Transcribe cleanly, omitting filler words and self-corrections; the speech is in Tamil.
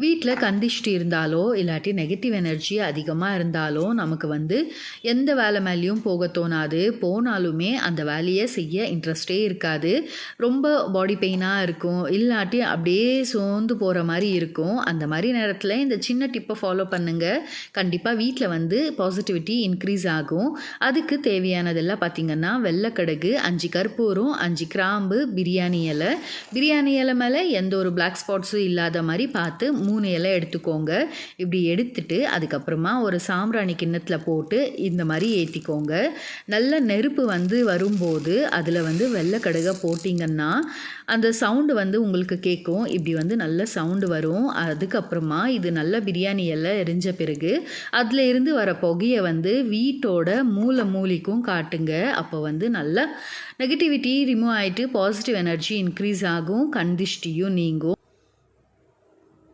வீட்டில் கந்திஷ்டி இருந்தாலோ இல்லாட்டி நெகட்டிவ் எனர்ஜி அதிகமாக இருந்தாலோ நமக்கு வந்து எந்த வேலை மேலேயும் போக தோணாது. போனாலுமே அந்த வேலையை செய்ய இன்ட்ரெஸ்டே இருக்காது. ரொம்ப பாடி பெயினாக இருக்கும், இல்லாட்டி அப்படியே சோர்ந்து போகிற மாதிரி இருக்கும். அந்த மாதிரி நேரத்தில் இந்த சின்ன டிப்பை ஃபாலோ பண்ணுங்கள். கண்டிப்பாக வீட்டில் வந்து பாசிட்டிவிட்டி இன்க்ரீஸ் ஆகும். அதுக்கு தேவையானதெல்லாம் பார்த்திங்கன்னா வெள்ளைக்கடுகு, 5 கற்பூரம், 5 கிராம்பு, பிரியாணி இலை மேலே எந்த ஒரு பிளாக் ஸ்பாட்ஸும் இல்லாத மாதிரி பார்த்து 3 இலை எடுத்துக்கோங்க. இப்படி எடுத்துட்டு அதுக்கப்புறமா ஒரு சாம்பிராணி கிண்ணத்தில் போட்டு இந்த மாதிரி ஏற்றிக்கோங்க. நல்ல நெருப்பு வந்து வரும்போது அதில் வந்து வெள்ளைக்கடுகை போட்டிங்கன்னா அந்த சவுண்டு வந்து உங்களுக்கு கேட்கும். இப்படி வந்து நல்ல சவுண்டு வரும். அதுக்கப்புறமா இது நல்ல பிரியாணி இலை எரிஞ்ச பிறகு அதில் இருந்து வர புகையை வந்து வீட்டோட மூலைக்கும் காட்டுங்க. அப்போ வந்து நல்ல நெகட்டிவிட்டி ரிமூவ் ஆகிட்டு பாசிட்டிவ் எனர்ஜி இன்க்ரீஸ் ஆகும், கண் திஷ்டியும் நீங்கும்.